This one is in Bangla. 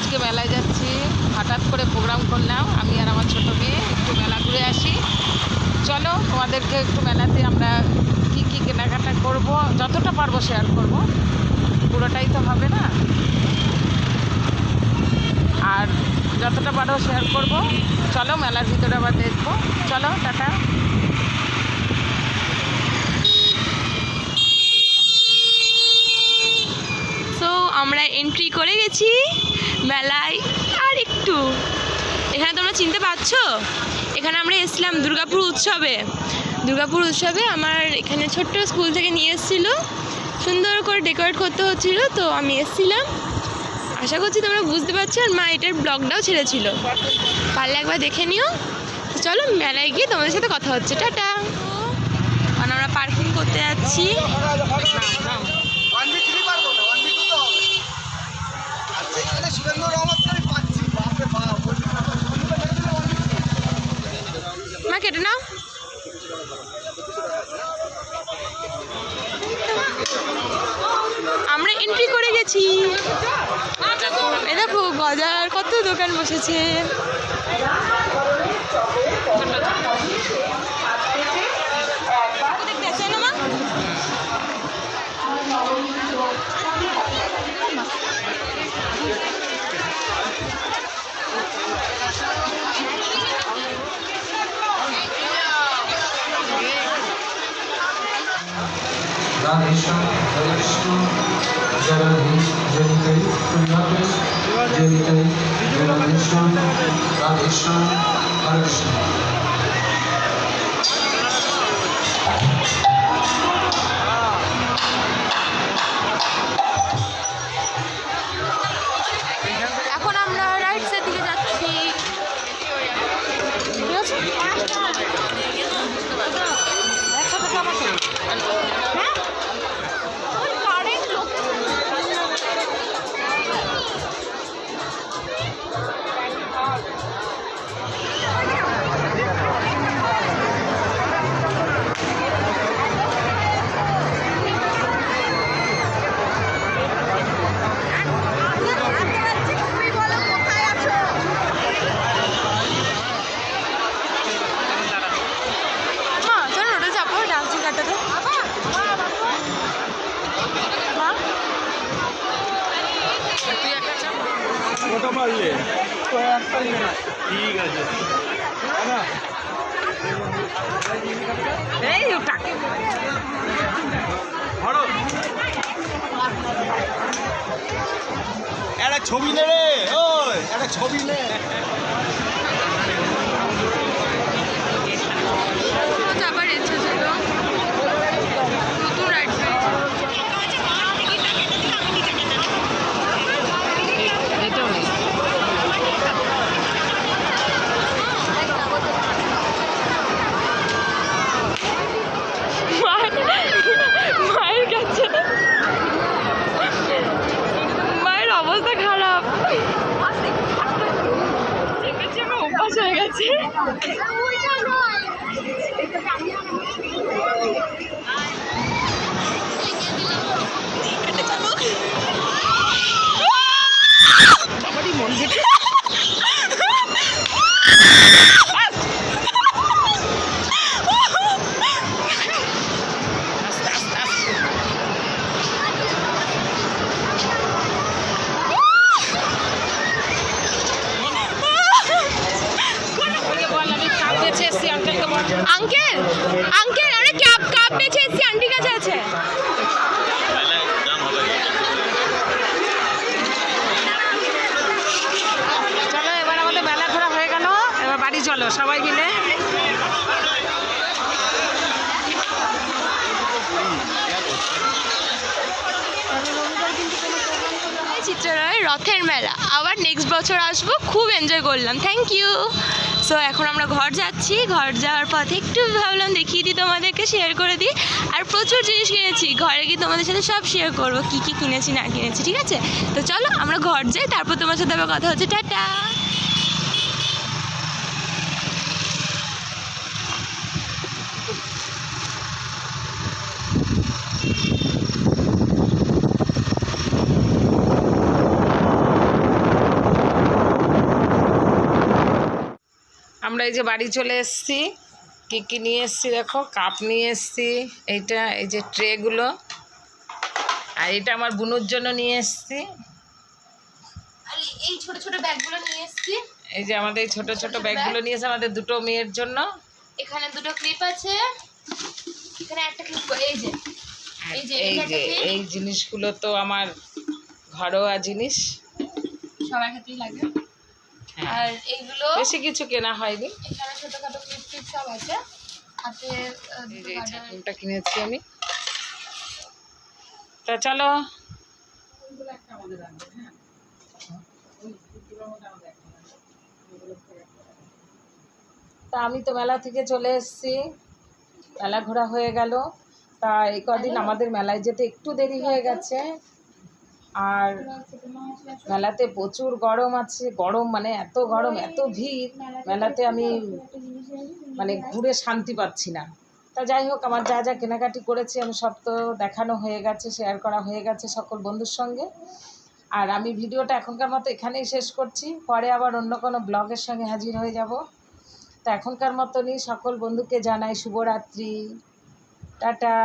আজকে মেলায় যাচ্ছি, হঠাৎ করে প্রোগ্রাম করলাম আমি আর আমার ছোটো মেয়ে একটু মেলা ঘুরে আসি। চলো তোমাদেরকে একটু মেলাতে আমরা কি কি কেনাকাটা করব, যতটা পারবো শেয়ার করব, পুরোটাই তো হবে না, আর যতটা পারবো শেয়ার করব। চলো মেলার ভিতরে আবার দেখবো। চলো টাটা। সো আমরা এন্ট্রি করে গেছি মেলায়। আর একটু এখানে তোমরা চিনতে পারছো, এখানে আমরা এসেছিলাম দুর্গাপুর উৎসবে। আমার এখানে ছোট্ট স্কুল থেকে নিয়ে এসেছিলো, সুন্দর করে ডেকোরেট করতে হচ্ছিলো, তো আমি এসেছিলাম। আশা করছি তোমরা বুঝতে পারছো। আর মা এটার ব্লগটাও ছেড়েছিল, পারলে একবার দেখে নিও। চলো মেলায় গিয়ে তোমাদের সাথে কথা হচ্ছে। টাটা। কারণ আমরা পার্কিং করতে যাচ্ছি। মা কেটে নাও। আমরা এন্ট্রি করে গেছি। এ দেখো গজার কত দোকান বসেছে। রাধেশ্যাম হরে কৃষ্ণ জগধি জনিতে প্রিয়াতে জনিতে জগদীশ্বর রাধেশ্যাম হরে কৃষ্ণ। এখন আমরা রাইট সাইড দিকে যাচ্ছি। কত পারলে? ঠিক আছে। এই টাকে একটা ছবি নে রে, ওই একটা ছবি নে। আবার ইচ্ছে ছিল নতুন রাইড মায়ের কাছে মায়ের অবস্থা খারাপ, আমার অভ্যাস হয়ে গেছে। সবারই মন থেকে আঙ্কেল আঙ্কেল আমরা কাপ বেচে এসেছি, আন্টির কাছে আছে। চলো এবার আমাদের মেলা ঘোরা হয়ে গেল, এবার বাড়ি চলো সবাই মিলে। চিত্রালয় রথের মেলা, আবার নেক্সট বছর আসবো, খুব এনজয় করলাম, থ্যাংক ইউ। সো এখন আমরা ঘর যাচ্ছি, ঘর যাওয়ার পথে একটু ভাবলাম দেখিয়ে দিই তোমাদেরকে, শেয়ার করে দিই। আর প্রচুর জিনিস কিনেছি, ঘরে গিয়ে তোমাদের সাথে সব শেয়ার করবো কী কী কিনেছি না কিনেছি, ঠিক আছে? তো চলো আমরা ঘর যাই, তারপর তোমার সাথে আবার কথা হচ্ছে। টাটা। আমরা এই যে বাড়ি চলে এসেছি। কী কী নিয়ে এসেছি দেখো, কাপ নিয়ে এসেছি, এইটা এই যে ট্রেগুলো, আর এটা আমার বুনুর জন্য নিয়ে এসেছি। আর এই ছোট ছোট ব্যাগগুলো নিয়ে এসেছি। এই যে আমাদের এই ছোট ছোট ব্যাগগুলো নিয়ে এসে আমাদের দুটো মেয়ের জন্য। এখানে দুটো ক্লিপ আছে, এখানে একটা ক্লিপ, এই যে এই যে এই জিনিসগুলো তো আমার ঘরোয়া জিনিস, সবার ক্ষেত্রেই লাগে। হ্যাঁ। আর এইগুলো বেশি কিছু কেনা হয়নি। এখানে ছোটখাটো ক্লিপ টিপ সব আছে। হাতে এই যে এই ছাকনিটা কিনেছি আমি। তা চলো, তা আমি তো মেলা থেকে চলে এসেছি, মেলা ঘোরা হয়ে গেল। তা এই কদিন আমাদের মেলায় যেতে একটু দেরি হয়ে গেছে, আর মেলাতে প্রচুর গরম আছে, গরম মানে এত গরম, এত ভিড় মেলাতে, আমি মানে ঘুরে শান্তি পাচ্ছি না। তা যাই হোক, আমার যা যা কেনাকাটি করেছি আমি সব তো দেখানো হয়ে গেছে, শেয়ার করা হয়ে গেছে সকল বন্ধুর সঙ্গে। আর আমি ভিডিওটা এখনকার মতো এখানেই শেষ করছি, পরে আবার অন্য কোনো ব্লগের সঙ্গে হাজির হয়ে যাব। তা এখনকার মতনই সকল বন্ধুকে জানাই শুভরাত্রি, টাটা।